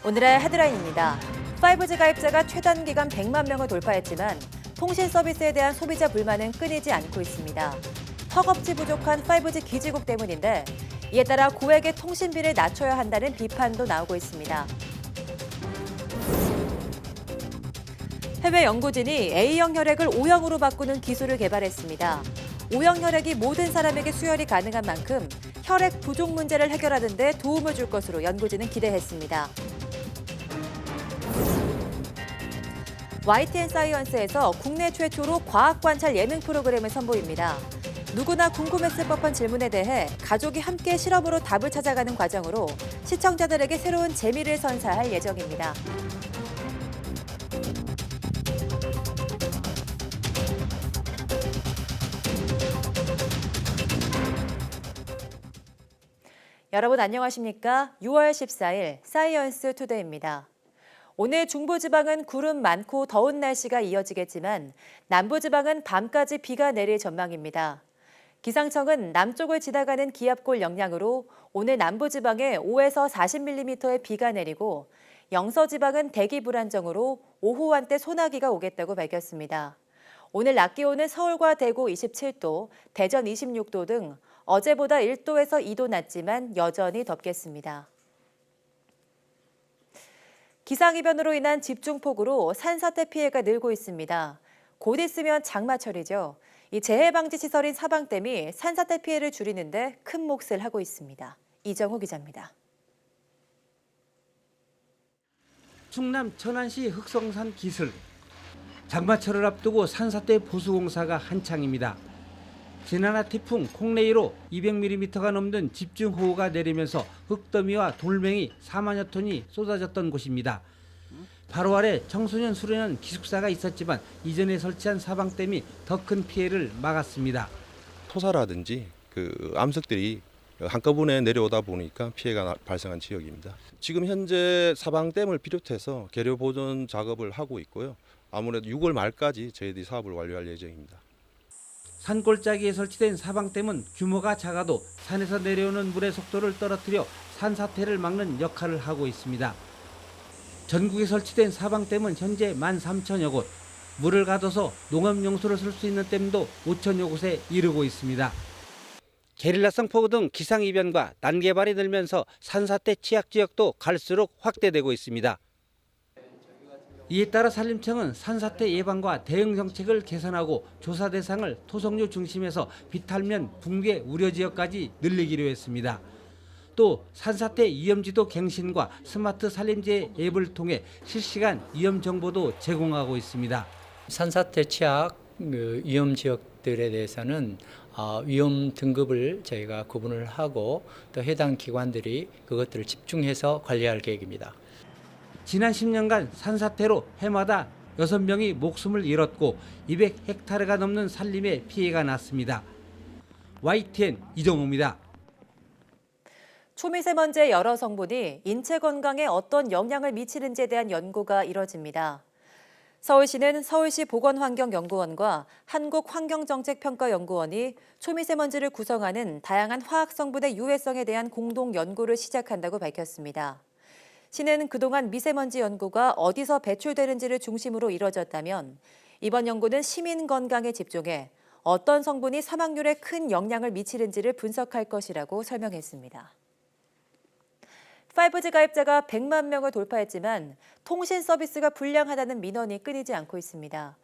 오늘의 헤드라인입니다. 5G 가입자가 최단 기간 100만 명을 돌파했지만 통신 서비스에 대한 소비자 불만은 끊이지 않고 있습니다. 턱없이 부족한 5G 기지국 때문인데 이에 따라 고액의 통신비를 낮춰야 한다는 비판도 나오고 있습니다. 해외 연구진이 A형 혈액을 O형으로 바꾸는 기술을 개발했습니다. O형 혈액이 모든 사람에게 수혈이 가능한 만큼 혈액 부족 문제를 해결하는 데 도움을 줄 것으로 연구진은 기대했습니다. YTN 사이언스에서 국내 최초로 과학관찰 예능 프로그램을 선보입니다. 누구나 궁금했을 법한 질문에 대해 가족이 함께 실험으로 답을 찾아가는 과정으로 시청자들에게 새로운 재미를 선사할 예정입니다. 여러분 안녕하십니까? 6월 14일 사이언스 투데이입니다. 오늘 중부지방은 구름 많고 더운 날씨가 이어지겠지만 남부지방은 밤까지 비가 내릴 전망입니다. 기상청은 남쪽을 지나가는 기압골 영향으로 오늘 남부지방에 5에서 40mm의 비가 내리고 영서지방은 대기 불안정으로 오후 한때 소나기가 오겠다고 밝혔습니다. 오늘 낮 기온은 서울과 대구 27도, 대전 26도 등 어제보다 1도에서 2도 낮지만 여전히 덥겠습니다. 기상이변으로 인한 집중폭우로 산사태 피해가 늘고 있습니다. 곧 있으면 장마철이죠. 이 재해방지시설인 사방댐이 산사태 피해를 줄이는데 큰 몫을 하고 있습니다. 이정우 기자입니다. 충남 천안시 흑성산 기슭. 장마철을 앞두고 산사태 보수공사가 한창입니다. 지난해 태풍 콩레이로 200mm가 넘는 집중호우가 내리면서 흙더미와 돌멩이 4만여 톤이 쏟아졌던 곳입니다. 바로 아래 청소년 수련원 기숙사가 있었지만 이전에 설치한 사방댐이 더 큰 피해를 막았습니다. 토사라든지 암석들이 한꺼번에 내려오다 보니까 피해가 발생한 지역입니다. 지금 현재 사방댐을 비롯해서 계류 보존 작업을 하고 있고요. 아무래도 6월 말까지 저희들이 사업을 완료할 예정입니다. 산골짜기에 설치된 사방댐은 규모가 작아도 산에서 내려오는 물의 속도를 떨어뜨려 산사태를 막는 역할을 하고 있습니다. 전국에 설치된 사방댐은 현재 13,000여 곳, 물을 가둬서 농업용수를 쓸 수 있는 댐도 5,000여 곳에 이르고 있습니다. 게릴라성 폭우 등 기상이변과 난개발이 늘면서 산사태 취약 지역도 갈수록 확대되고 있습니다. 이에 따라 산림청은 산사태 예방과 대응 정책을 개선하고 조사 대상을 토속류 중심에서 비탈면 붕괴 우려 지역까지 늘리기로 했습니다. 또 산사태 위험지도 갱신과 스마트 산림재 앱을 통해 실시간 위험 정보도 제공하고 있습니다. 산사태 취약 위험 지역들에 대해서는 위험 등급을 저희가 구분을 하고 또 해당 기관들이 그것들을 집중해서 관리할 계획입니다. 지난 10년간 산사태로 해마다 6명이 목숨을 잃었고 200헥타르가 넘는 산림에 피해가 났습니다. YTN 이정우입니다. 초미세먼지의 여러 성분이 인체 건강에 어떤 영향을 미치는지에 대한 연구가 이뤄집니다. 서울시는 서울시 보건환경연구원과 한국환경정책평가연구원이 초미세먼지를 구성하는 다양한 화학 성분의 유해성에 대한 공동 연구를 시작한다고 밝혔습니다. 시는 그동안 미세먼지 연구가 어디서 배출되는지를 중심으로 이뤄졌다면 이번 연구는 시민 건강에 집중해 어떤 성분이 사망률에 큰 영향을 미치는지를 분석할 것이라고 설명했습니다. 5G 가입자가 100만 명을 돌파했지만 통신 서비스가 불량하다는 민원이 끊이지 않고 있습니다.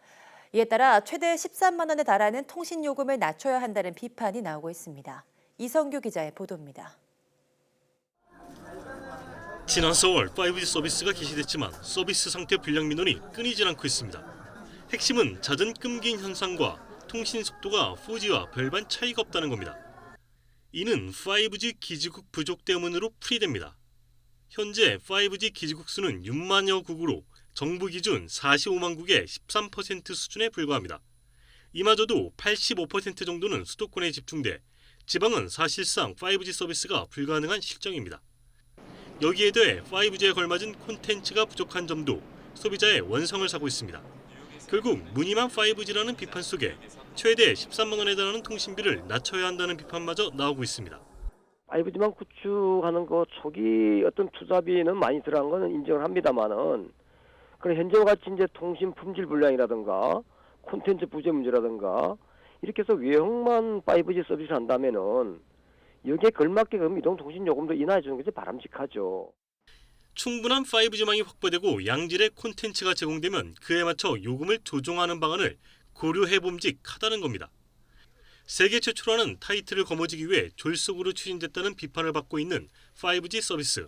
이에 따라 최대 13만 원에 달하는 통신 요금을 낮춰야 한다는 비판이 나오고 있습니다. 이성규 기자의 보도입니다. 지난 4월 5G 서비스가 개시됐지만 서비스 상태 불량 민원이 끊이질 않고 있습니다. 핵심은 잦은 끊긴 현상과 통신 속도가 4G와 별반 차이가 없다는 겁니다. 이는 5G 기지국 부족 때문으로 풀이됩니다. 현재 5G 기지국 수는 6만여 국으로 정부 기준 45만 국의 13% 수준에 불과합니다. 이마저도 85% 정도는 수도권에 집중돼 지방은 사실상 5G 서비스가 불가능한 실정입니다. 여기에 더해 5G에 걸맞은 콘텐츠가 부족한 점도 소비자의 원성을 사고 있습니다. 결국 무늬만 5G라는 비판 속에 최대 13만 원에 달하는 통신비를 낮춰야 한다는 비판마저 나오고 있습니다. 5G만 구축하는 거 초기 어떤 투자비는 많이 들어간 거는 인정을 합니다만은, 그런 현재와 같이 이제 통신 품질 불량이라든가 콘텐츠 부재 문제라든가 이렇게 해서 외형만 5G 서비스를 한다면은 여기에 걸맞게 그럼 이동통신 요금도 인하해 주는 것이 바람직하죠. 충분한 5G망이 확보되고 양질의 콘텐츠가 제공되면 그에 맞춰 요금을 조정하는 방안을 고려해봄직하다는 겁니다. 세계 최초라는 타이틀을 거머쥐기 위해 졸속으로 추진됐다는 비판을 받고 있는 5G 서비스.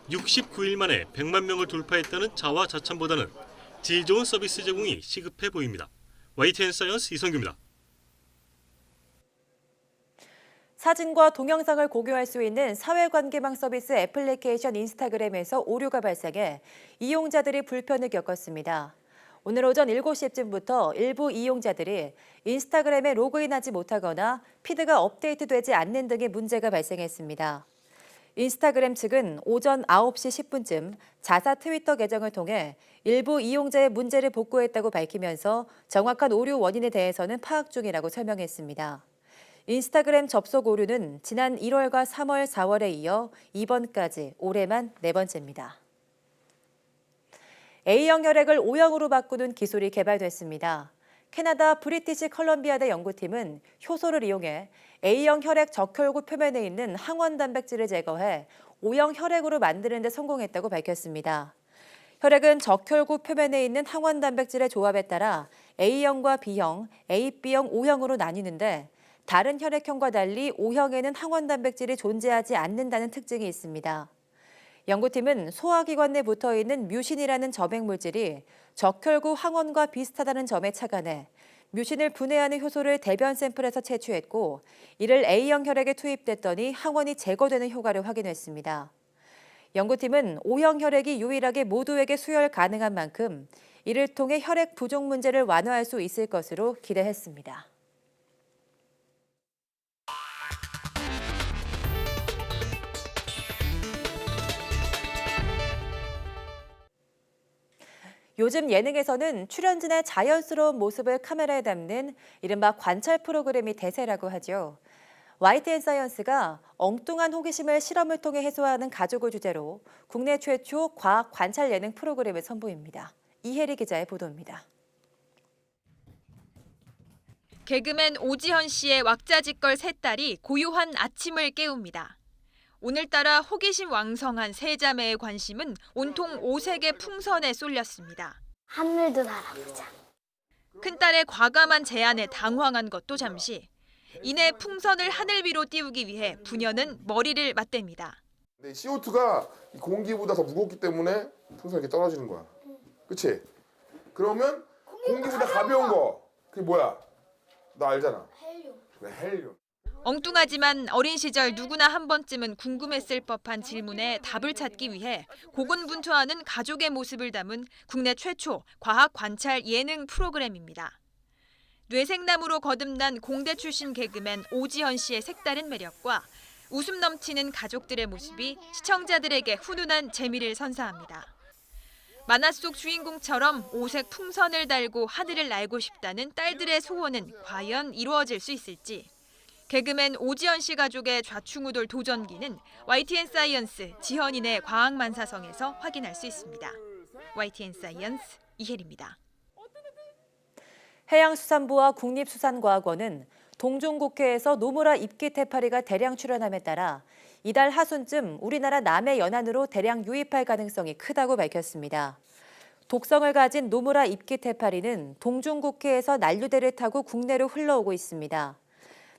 69일 만에 100만 명을 돌파했다는 자화자찬보다는 질 좋은 서비스 제공이 시급해 보입니다. YTN 사이언스 이성규입니다. 사진과 동영상을 공유할 수 있는 사회관계망 서비스 애플리케이션 인스타그램에서 오류가 발생해 이용자들이 불편을 겪었습니다. 오늘 오전 7시쯤부터 일부 이용자들이 인스타그램에 로그인하지 못하거나 피드가 업데이트되지 않는 등의 문제가 발생했습니다. 인스타그램 측은 오전 9시 10분쯤 자사 트위터 계정을 통해 일부 이용자의 문제를 복구했다고 밝히면서 정확한 오류 원인에 대해서는 파악 중이라고 설명했습니다. 인스타그램 접속 오류는 지난 1월과 3월, 4월에 이어 이번까지 올해만 4번째입니다. A형 혈액을 O형으로 바꾸는 기술이 개발됐습니다. 캐나다 브리티시 컬럼비아대 연구팀은 효소를 이용해 A형 혈액 적혈구 표면에 있는 항원 단백질을 제거해 O형 혈액으로 만드는 데 성공했다고 밝혔습니다. 혈액은 적혈구 표면에 있는 항원 단백질의 조합에 따라 A형과 B형, AB형, O형으로 나뉘는데 다른 혈액형과 달리 O형에는 항원 단백질이 존재하지 않는다는 특징이 있습니다. 연구팀은 소화기관 내 붙어있는 뮤신이라는 점액물질이 적혈구 항원과 비슷하다는 점에 착안해 뮤신을 분해하는 효소를 대변 샘플에서 채취했고 이를 A형 혈액에 투입됐더니 항원이 제거되는 효과를 확인했습니다. 연구팀은 O형 혈액이 유일하게 모두에게 수혈 가능한 만큼 이를 통해 혈액 부족 문제를 완화할 수 있을 것으로 기대했습니다. 요즘 예능에서는 출연진의 자연스러운 모습을 카메라에 담는 이른바 관찰 프로그램이 대세라고 하죠. YTN 사이언스가 엉뚱한 호기심을 실험을 통해 해소하는 가족을 주제로 국내 최초 과학 관찰 예능 프로그램을 선보입니다. 이혜리 기자의 보도입니다. 개그맨 오지현 씨의 왁자지껄 세 딸이 고요한 아침을 깨웁니다. 오늘따라 호기심 왕성한 세 자매의 관심은 온통 오색의 풍선에 쏠렸습니다. 하늘도 날아보자. 큰딸의 과감한 제안에 당황한 것도 잠시. 이내 풍선을 하늘 위로 띄우기 위해 부녀는 머리를 맞댑니다. CO2가 공기보다 더 무겁기 때문에 풍선이 이렇게 떨어지는 거야. 그치? 그러면 공기보다 가벼운 거. 그게 뭐야? 너 알잖아. 헬륨. 그래, 헬륨. 엉뚱하지만 어린 시절 누구나 한 번쯤은 궁금했을 법한 질문에 답을 찾기 위해 고군분투하는 가족의 모습을 담은 국내 최초 과학 관찰 예능 프로그램입니다. 뇌생남으로 거듭난 공대 출신 개그맨 오지현 씨의 색다른 매력과 웃음 넘치는 가족들의 모습이 시청자들에게 훈훈한 재미를 선사합니다. 만화 속 주인공처럼 오색 풍선을 달고 하늘을 날고 싶다는 딸들의 소원은 과연 이루어질 수 있을지. 개그맨 오지현 씨 가족의 좌충우돌 도전기는 YTN 사이언스 지현인의 과학만사성에서 확인할 수 있습니다. YTN 사이언스 이혜리입니다. 해양수산부와 국립수산과학원은 동중국해에서 노무라 입기태파리가 대량 출현함에 따라 이달 하순쯤 우리나라 남해 연안으로 대량 유입할 가능성이 크다고 밝혔습니다. 독성을 가진 노무라 입기태파리는 동중국해에서 난류대를 타고 국내로 흘러오고 있습니다.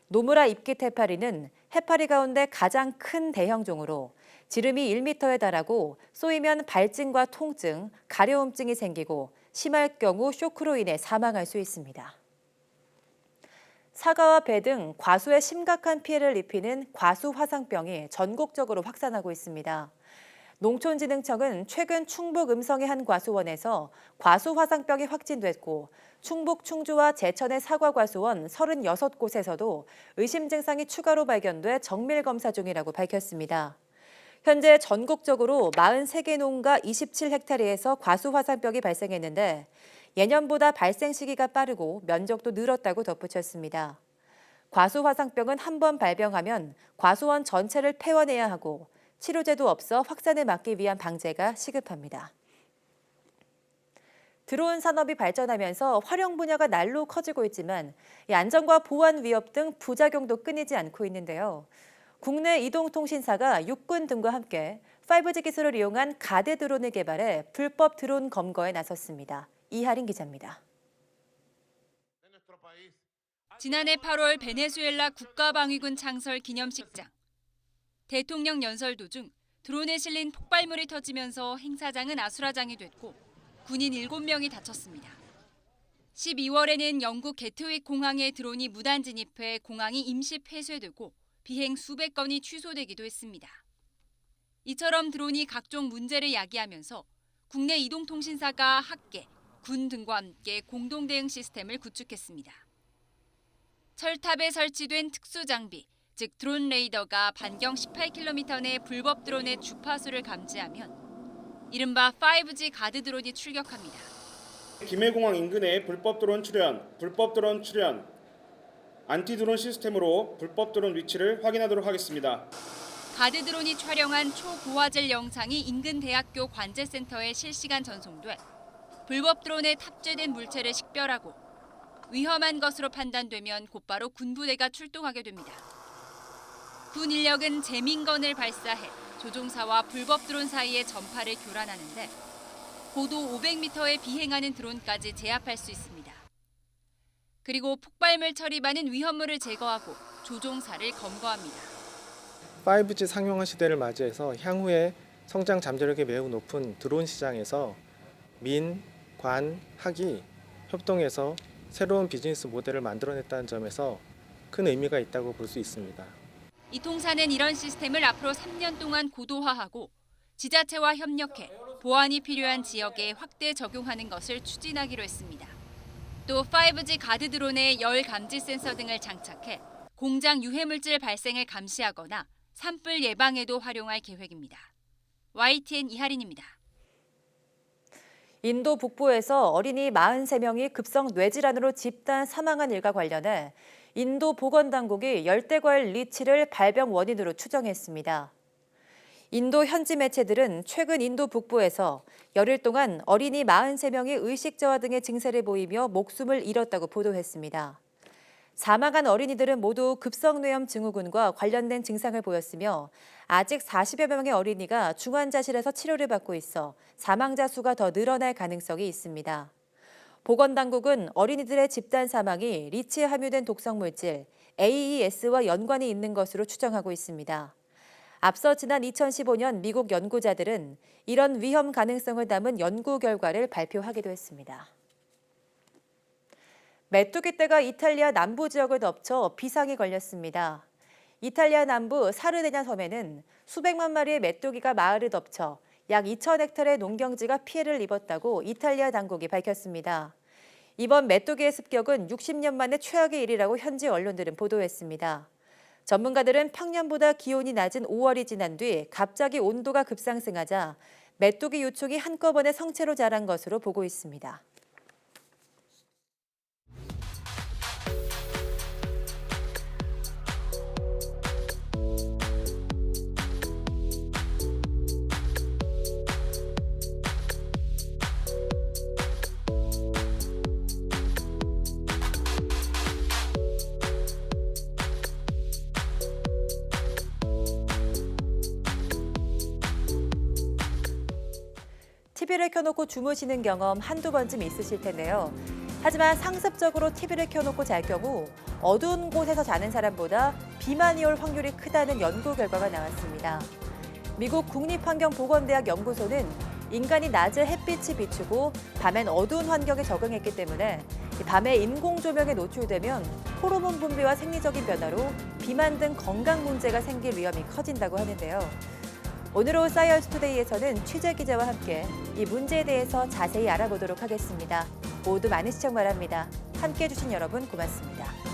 노무라 입기태파리는 해파리 가운데 가장 큰 대형종으로 지름이 1m에 달하고 쏘이면 발진과 통증, 가려움증이 생기고 심할 경우 쇼크로 인해 사망할 수 있습니다. 사과와 배 등 과수에 심각한 피해를 입히는 과수화상병이 전국적으로 확산하고 있습니다. 농촌진흥청은 최근 충북 음성의 한 과수원에서 과수화상병이 확진됐고 충북 충주와 제천의 사과과수원 36곳에서도 의심 증상이 추가로 발견돼 정밀검사 중이라고 밝혔습니다. 현재 전국적으로 43개 농가 27헥타르에서 과수화상병이 발생했는데 예년보다 발생 시기가 빠르고 면적도 늘었다고 덧붙였습니다. 과수화상병은 한 번 발병하면 과수원 전체를 폐원해야 하고 치료제도 없어 확산을 막기 위한 방제가 시급합니다. 드론 산업이 발전하면서 활용 분야가 날로 커지고 있지만 안전과 보안 위협 등 부작용도 끊이지 않고 있는데요. 국내 이동통신사가 육군 등과 함께 5G 기술을 이용한 가드 드론을 개발해 불법 드론 검거에 나섰습니다. 이하린 기자입니다. 지난해 8월 베네수엘라 국가방위군 창설 기념식장. 대통령 연설 도중 드론에 실린 폭발물이 터지면서 행사장은 아수라장이 됐고 군인 7명이 다쳤습니다. 12월에는 영국 게트윅 공항에 드론이 무단 진입해 공항이 임시 폐쇄되고 비행 수백 건이 취소되기도 했습니다. 이처럼 드론이 각종 문제를 야기하면서 국내 이동통신사가 학계, 군 등과 함께 공동 대응 시스템을 구축했습니다. 철탑에 설치된 특수 장비, 즉 드론 레이더가 반경 18km 내 불법 드론의 주파수를 감지하면 이른바 5G 가드 드론이 출격합니다. 김해공항 인근에 불법 드론 출현, 안티 드론 시스템으로 불법 드론 위치를 확인하도록 하겠습니다. 가드 드론이 촬영한 초고화질 영상이 인근 대학교 관제센터에 실시간 전송돼 불법 드론에 탑재된 물체를 식별하고 위험한 것으로 판단되면 곧바로 군부대가 출동하게 됩니다. 군 인력은 재민건을 발사해 조종사와 불법 드론 사이의 전파를 교란하는데 고도 500m에 비행하는 드론까지 제압할 수 있습니다. 그리고 폭발물 처리반은 위험물을 제거하고 조종사를 검거합니다. 5G 상용화 시대를 맞이해서 향후에 성장 잠재력이 매우 높은 드론 시장에서 민, 관, 학이 협동해서 새로운 비즈니스 모델을 만들어냈다는 점에서 큰 의미가 있다고 볼 수 있습니다. 이 통사는 이런 시스템을 앞으로 3년 동안 고도화하고 지자체와 협력해 보안이 필요한 지역에 확대 적용하는 것을 추진하기로 했습니다. 또 5G 가드 드론에 열 감지 센서 등을 장착해 공장 유해물질 발생을 감시하거나 산불 예방에도 활용할 계획입니다. YTN 이하린입니다. 인도 북부에서 어린이 43명이 급성 뇌질환으로 집단 사망한 일과 관련해 인도 보건당국이 열대과일 리치를 발병 원인으로 추정했습니다. 인도 현지 매체들은 최근 인도 북부에서 열흘 동안 어린이 43명이 의식 저하 등의 증세를 보이며 목숨을 잃었다고 보도했습니다. 사망한 어린이들은 모두 급성뇌염 증후군과 관련된 증상을 보였으며 아직 40여 명의 어린이가 중환자실에서 치료를 받고 있어 사망자 수가 더 늘어날 가능성이 있습니다. 보건당국은 어린이들의 집단 사망이 리치에 함유된 독성물질 AES와 연관이 있는 것으로 추정하고 있습니다. 앞서 지난 2015년 미국 연구자들은 이런 위험 가능성을 담은 연구 결과를 발표하기도 했습니다. 메뚜기떼가 이탈리아 남부 지역을 덮쳐 비상이 걸렸습니다. 이탈리아 남부 사르데냐 섬에는 수백만 마리의 메뚜기가 마을을 덮쳐 약 2,000헥타르의 농경지가 피해를 입었다고 이탈리아 당국이 밝혔습니다. 이번 메뚜기의 습격은 60년 만에 최악의 일이라고 현지 언론들은 보도했습니다. 전문가들은 평년보다 기온이 낮은 5월이 지난 뒤 갑자기 온도가 급상승하자 메뚜기 유충이 한꺼번에 성체로 자란 것으로 보고 있습니다. TV를 켜놓고 주무시는 경험 한두 번쯤 있으실 텐데요. 하지만 상습적으로 TV를 켜놓고 잘 경우 어두운 곳에서 자는 사람보다 비만이 올 확률이 크다는 연구 결과가 나왔습니다. 미국 국립환경보건대학 연구소는 인간이 낮에 햇빛이 비추고 밤엔 어두운 환경에 적응했기 때문에 밤에 인공조명에 노출되면 호르몬 분비와 생리적인 변화로 비만 등 건강 문제가 생길 위험이 커진다고 하는데요. 오늘 오후 사이언스 투데이에서는 취재 기자와 함께 이 문제에 대해서 자세히 알아보도록 하겠습니다. 모두 많은 시청 바랍니다. 함께해 주신 여러분 고맙습니다.